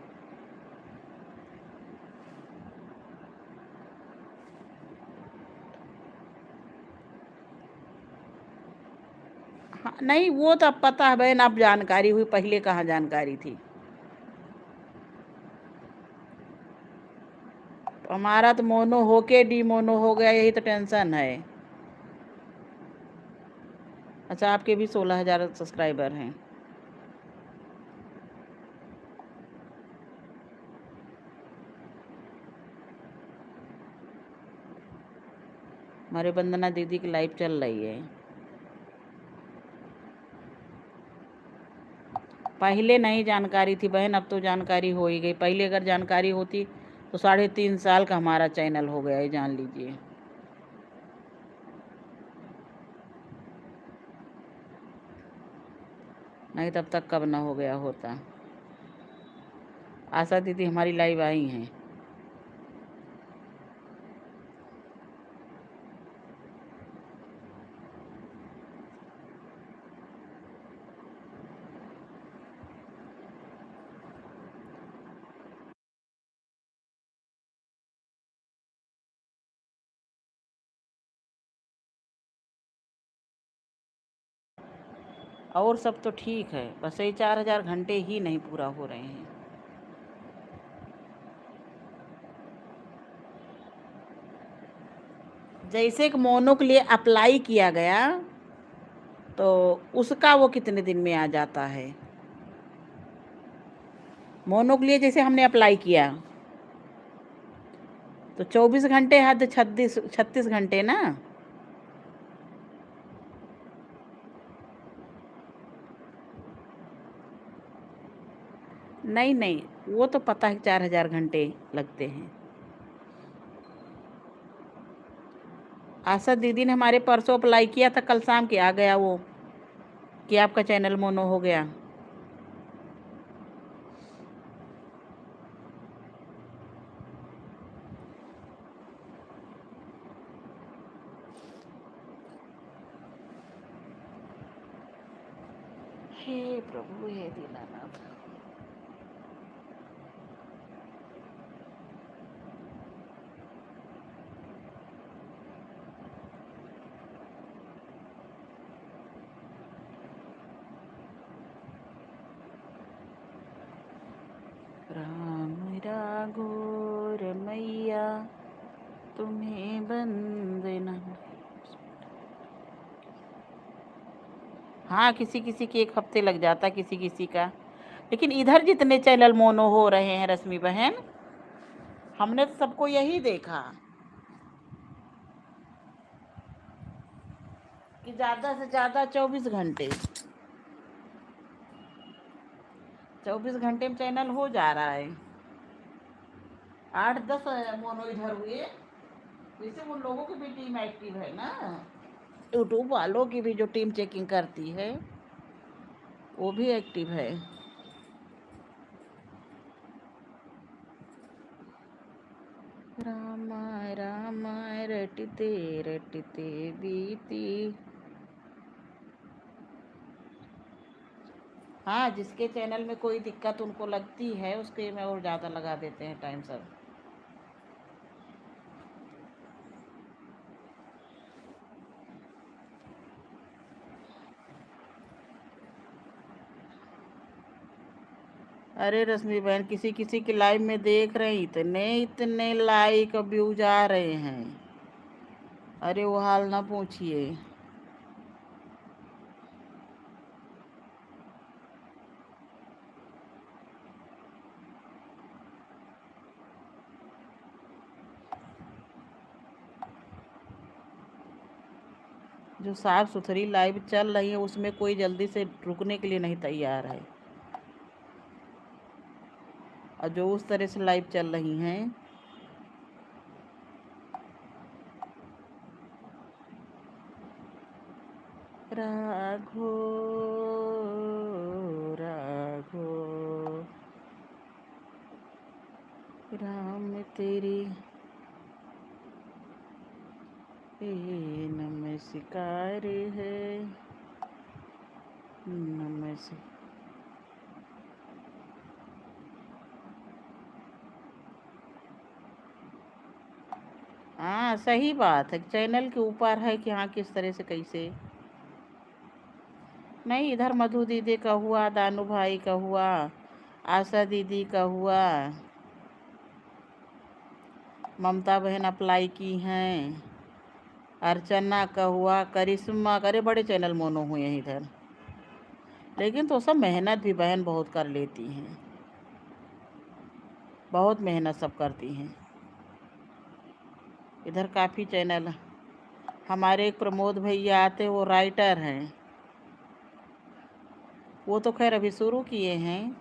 हाँ नहीं वो तो अब पता है बहन, अब जानकारी हुई, पहले कहाँ जानकारी थी। तो हमारा तो मोनो होके डीमोनो हो गया, यही तो टेंशन है। अच्छा, आपके भी 16,000 सब्सक्राइबर हैं। हमारे वंदना दीदी की लाइव चल रही है। पहले नहीं जानकारी थी बहन, अब तो जानकारी हो ही गई। पहले अगर जानकारी होती तो 3.5 साल का हमारा चैनल हो गया है, जान लीजिए। नहीं तब तक कब ना हो गया होता। आशा दीदी हमारी लाइव आई हैं। और सब तो ठीक है, बस ये 4,000 घंटे ही नहीं पूरा हो रहे हैं। जैसे कि मोनो के लिए अप्लाई किया गया तो उसका वो कितने दिन में आ जाता है। मोनो के लिए जैसे हमने अप्लाई किया तो 24 घंटे हद 36 घंटे ना। नहीं नहीं, वो तो पता है 4,000 घंटे लगते हैं। आशा दीदी ने हमारे परसों अप्लाई किया था, कल शाम के आ गया वो कि आपका चैनल मोनो हो गया। हे प्रभु, हे दीनानाथ। राम राघोर मैया तुम्हें वंदना। हाँ, किसी किसी के 1 हफ्ते लग जाता, किसी किसी का। लेकिन इधर जितने चैनल मोनो हो रहे हैं रश्मि बहन, हमने तो सबको यही देखा कि ज़्यादा से ज़्यादा 24 घंटे, 24 घंटे में चैनल हो जा रहा है। 8-10 मोनो इधर हुए। वैसे उन लोगों की भी टीम एक्टिव है ना, यूट्यूब वालों की भी जो टीम चेकिंग करती है वो भी एक्टिव है। राम राम रटते रटते बीती। हाँ, जिसके चैनल में कोई दिक्कत उनको लगती है उसके में और ज़्यादा लगा देते हैं टाइम सब। अरे रश्मि बहन, किसी किसी की लाइव में देख रहे हैं, इतने इतने लाइक व्यूज आ रहे हैं, अरे वो हाल ना पूछिए। जो साफ सुथरी लाइव चल रही है उसमें कोई जल्दी से रुकने के लिए नहीं तैयार है, और जो उस तरह से लाइव चल रही हैं राघो राघो राम तेरी नमस्कार है, नमस्कार। हाँ सही बात है, चैनल के ऊपर है कि हाँ किस तरह से कैसे। नहीं, इधर मधु दीदी का हुआ, दानू भाई का हुआ, आशा दीदी का हुआ, ममता बहन अप्लाई की हैं, अर्चना का हुआ, करिश्मा करे, बड़े चैनल मोनो हुए हैं इधर। लेकिन तो सब मेहनत भी बहन बहुत कर लेती हैं, बहुत मेहनत सब करती हैं। इधर काफ़ी चैनल, हमारे एक प्रमोद भैया आते, वो राइटर हैं, वो तो खैर अभी शुरू किए हैं।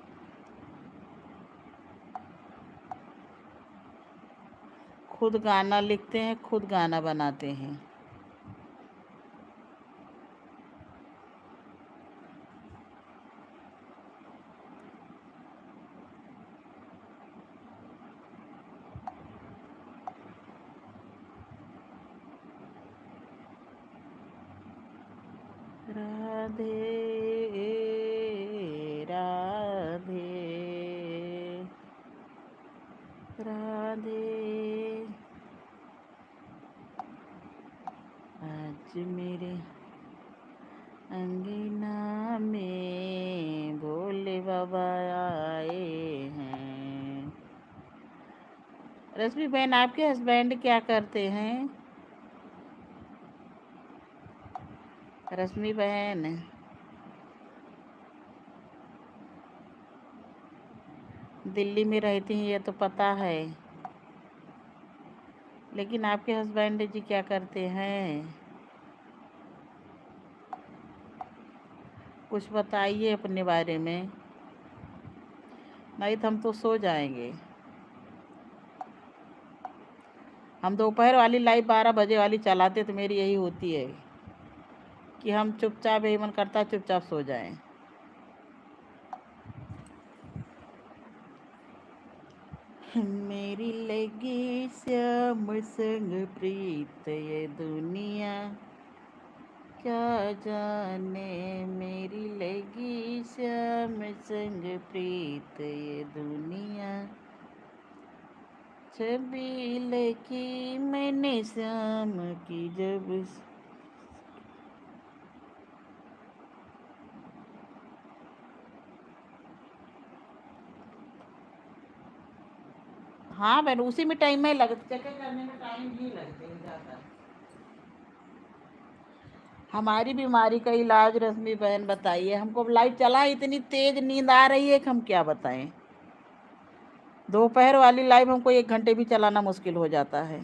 खुद गाना लिखते हैं, खुद गाना बनाते हैं। राधे राधे राधे, आज मेरे अंगना में भोले बाबा आए हैं। रश्मि बहन, आपके हस्बैंड क्या करते हैं? रश्मि बहन, दिल्ली में रहती हैं ये तो पता है, लेकिन आपके हस्बैंड जी क्या करते हैं? कुछ बताइए अपने बारे में, नहीं तो हम तो सो जाएंगे। हम दोपहर वाली लाइव 12 बजे वाली चलाते तो मेरी यही होती है कि हम चुपचाप, यही मन करता है चुपचाप सो जाएं। मेरी लगी श्याम संग प्रीत ये दुनिया, क्या जाने मेरी लगी श्याम संग प्रीत ये दुनिया, छवि लिखी मैंने श्याम की जब। हाँ बहन, उसी में टाइम में लगता, चेक करने में टाइम ही लगते हैं ज़्यादा। हमारी बीमारी का इलाज रश्मि बहन बताइए हमको। अब लाइट चला, इतनी तेज नींद आ रही है कि हम क्या बताएं। दोपहर वाली लाइव हमको 1 घंटे भी चलाना मुश्किल हो जाता है।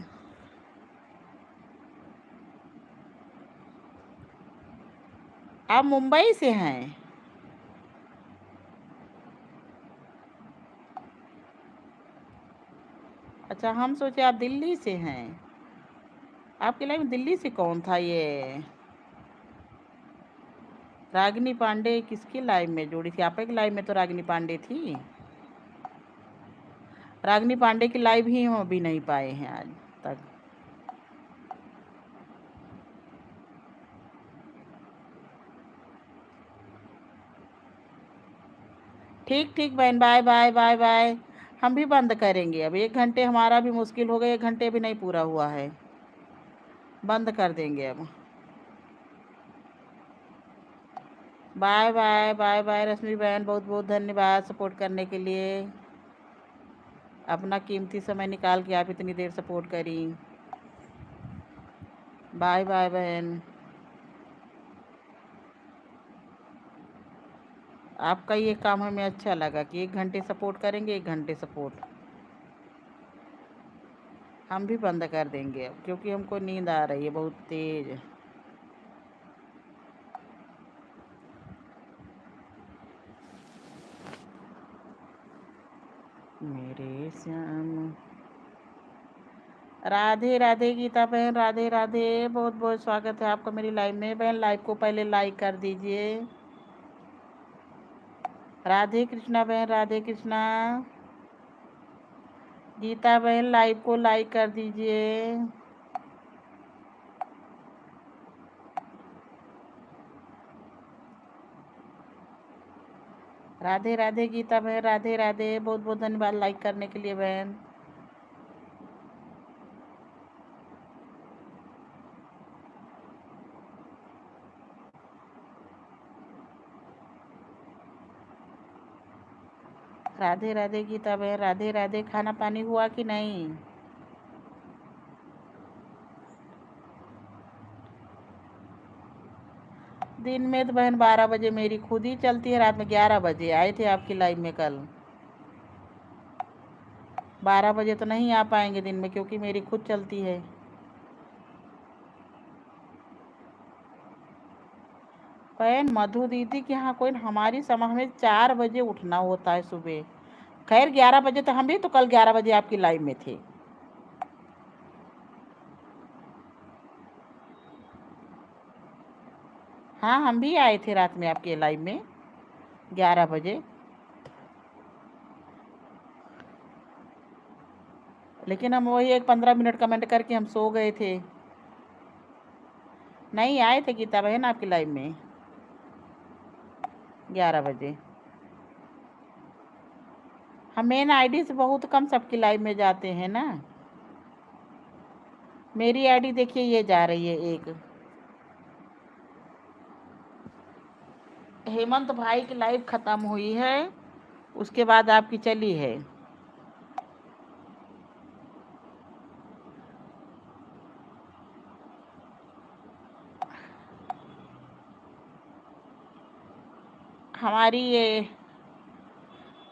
आप मुंबई से हैं? अच्छा, हम सोचे आप दिल्ली से हैं। आपके लाइव में दिल्ली से कौन था ये? रागिनी पांडे किसकी लाइव में जोड़ी थी? आपकी लाइव में तो रागिनी पांडे थी। रागिनी पांडे की लाइव ही हम अभी नहीं पाए हैं आज तक। ठीक ठीक बहन, बाय बाय बाय बाय। हम भी बंद करेंगे अब, 1 घंटे हमारा भी मुश्किल हो गया, 1 घंटे भी नहीं पूरा हुआ है, बंद कर देंगे अब। बाय बाय बाय बाय रश्मि बहन, बहुत बहुत धन्यवाद सपोर्ट करने के लिए। अपना कीमती समय निकाल के आप इतनी देर सपोर्ट करी। बाय बाय बहन। आपका ये काम हमें अच्छा लगा कि 1 घंटे सपोर्ट करेंगे, 1 घंटे सपोर्ट। हम भी बंद कर देंगे अब, क्योंकि हमको नींद आ रही है बहुत तेज। मेरे श्याम, राधे राधे गीता बहन, राधे राधे, बहुत बहुत स्वागत है आपका मेरी लाइव में। बहन लाइव को पहले लाइक कर दीजिए। राधे कृष्णा बहन, राधे कृष्णा। गीता बहन लाइव को लाइक कर दीजिए। राधे राधे गीता बहन, राधे राधे, बहुत बहुत धन्यवाद लाइक करने के लिए बहन। राधे राधे गीता बहन, राधे राधे। खाना पानी हुआ कि नहीं? दिन में तो बहन 12 बजे मेरी खुद ही चलती है, रात में 11 बजे आए थे आपकी लाइव में कल। 12 बजे तो नहीं आ पाएंगे दिन में, क्योंकि मेरी खुद चलती है। बहन मधु दीदी के यहाँ कोई, हमारी समय हमें 4 बजे उठना होता है सुबह। खैर 11 बजे तो हम भी तो कल 11 बजे आपकी लाइव में थे। हाँ हम भी आए थे रात में आपके लाइव में 11 बजे। लेकिन हम वही एक 15 मिनट कमेंट करके हम सो गए थे। नहीं आए थे गीता बहन आपकी लाइव में 11 बजे। हम मेन आईडी से बहुत कम सबकी लाइव में जाते हैं ना। मेरी आईडी देखिए ये जा रही है एक। हेमंत भाई की लाइव ख़त्म हुई है, उसके बाद आपकी चली है। हमारी ये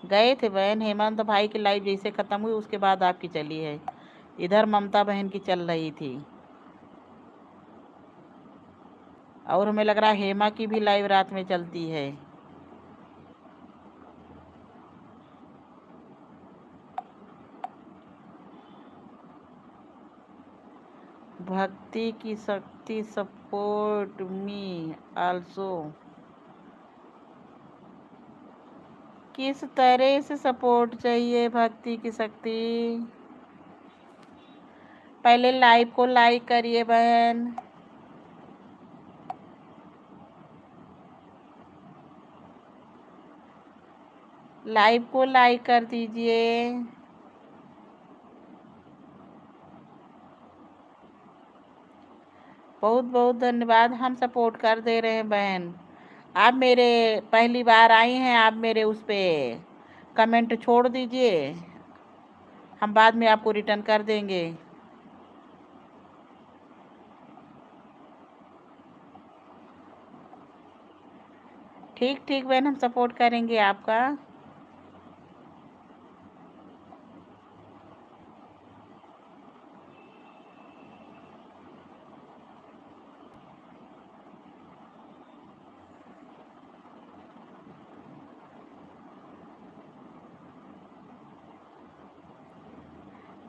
गए थे बहन, हेमंत भाई की लाइव जैसे ख़त्म हुई उसके बाद आपकी चली है। इधर ममता बहन की चल रही थी, और हमें लग रहा है हेमा की भी लाइव रात में चलती है। भक्ति की शक्ति सपोर्ट मी आल्सो। किस तरह से सपोर्ट चाहिए भक्ति की शक्ति? पहले लाइव को लाइक करिए बहन। लाइव को लाइक कर दीजिए। बहुत बहुत धन्यवाद, हम सपोर्ट कर दे रहे हैं बहन। आप मेरे पहली बार आई हैं, आप मेरे उस पर कमेंट छोड़ दीजिए, हम बाद में आपको रिटर्न कर देंगे। ठीक ठीक बहन, हम सपोर्ट करेंगे आपका।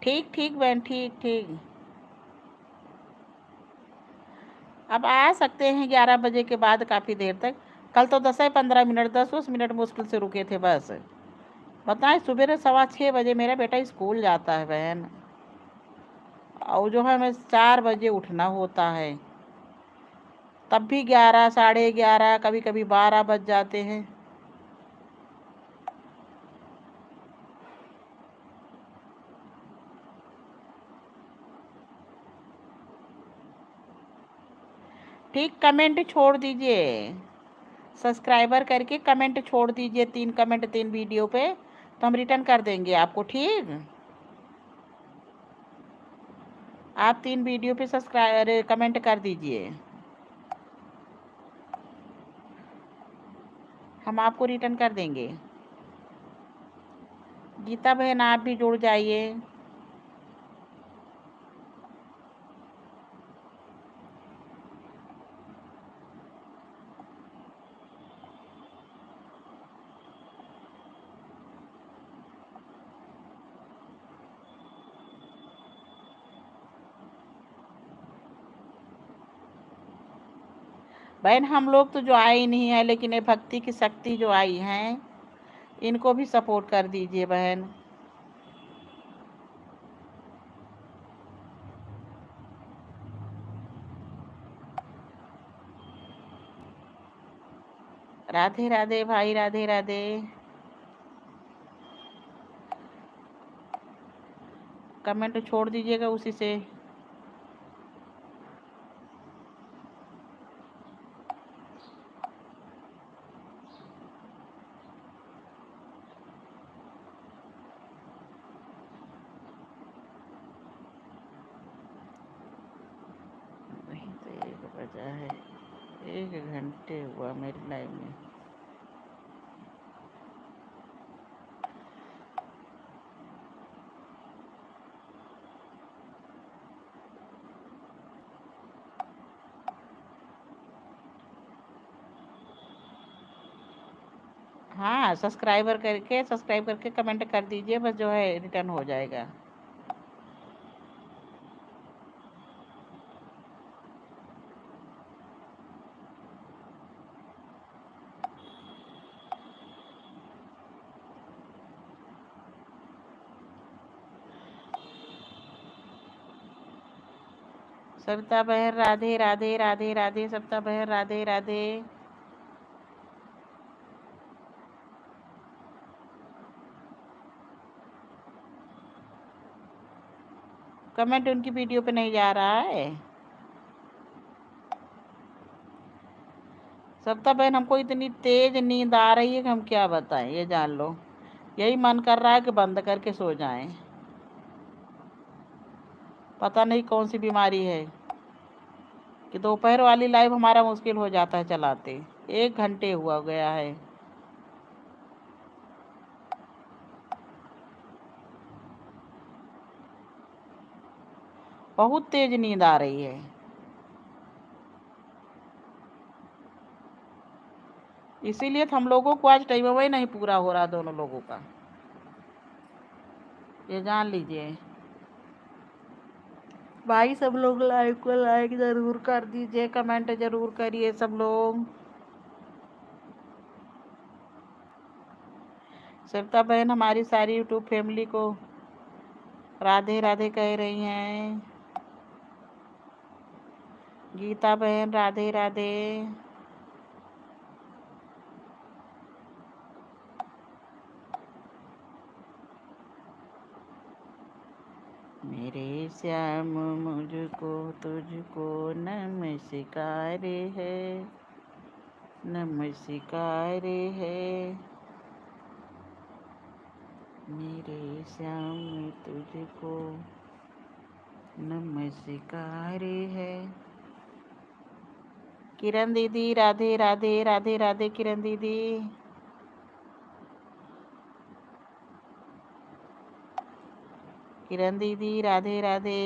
ठीक ठीक बहन, ठीक ठीक। अब आ सकते हैं 11 बजे के बाद काफ़ी देर तक। कल तो 10-15 मिनट 10-20 मिनट मुश्किल से रुके थे बस। बताएं सुबह 6:15 बजे मेरा बेटा स्कूल जाता है बहन, और जो है हमें 4 बजे उठना होता है, तब भी 11 11:30 कभी कभी 12 बज जाते हैं। ठीक, कमेंट छोड़ दीजिए, सब्सक्राइबर करके कमेंट छोड़ दीजिए, 3 कमेंट 3 वीडियो पे, तो हम रिटर्न कर देंगे आपको। ठीक, आप 3 वीडियो पे सब्सक्राइब कमेंट कर दीजिए, हम आपको रिटर्न कर देंगे। गीता बहन आप भी जुड़ जाइए। बहन हम लोग तो जो आए ही नहीं है, लेकिन ये भक्ति की शक्ति जो आई हैं इनको भी सपोर्ट कर दीजिए बहन। राधे राधे भाई, राधे राधे। कमेंट छोड़ दीजिएगा उसी से। बजा है, 1 घंटे हुआ मेरी लाइफ में। हाँ, सब्सक्राइब करके कमेंट कर दीजिए, बस जो है रिटर्न हो जाएगा। सविता बहन राधे राधे राधे राधे। सविता बहन राधे राधे। कमेंट उनकी वीडियो पे नहीं जा रहा है। सविता बहन, हमको इतनी तेज नींद आ रही है कि हम क्या बताएं, ये जान लो। यही मन कर रहा है कि बंद करके सो जाएं। पता नहीं कौन सी बीमारी है कि दोपहर वाली लाइव हमारा मुश्किल हो जाता है चलाते। 1 घंटे हुआ गया है। बहुत तेज नींद आ रही है, इसीलिए तो हम लोगों को आज टाइम वही नहीं पूरा हो रहा दोनों लोगों का, ये जान लीजिए। भाई सब लोग लाइव को लाइक जरूर कर दीजिए, कमेंट जरूर करिए सब लोग। सविता बहन हमारी सारी यूट्यूब फैमिली को राधे राधे कह रही हैं। गीता बहन राधे राधे। मेरे श्याम मुझको तुझको नमस्कार है, नमस्कार है। मेरे श्याम तुझको नमस्कार है। किरण दीदी राधे राधे राधे राधे। किरण दीदी, किरण दीदी राधे राधे।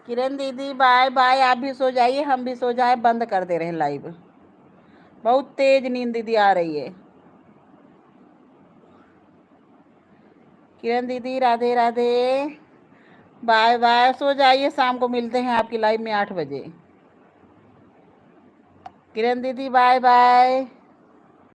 किरण दीदी बाय बाय। आप भी सो जाइए, हम भी सो जाए, बंद कर दे रहे हैं लाइव। बहुत तेज नींद दीदी आ रही है। किरण दीदी राधे राधे। बाय बाय, सो जाइए, शाम को मिलते हैं आपकी लाइव में 8 बजे। किरण दीदी बाय बाय।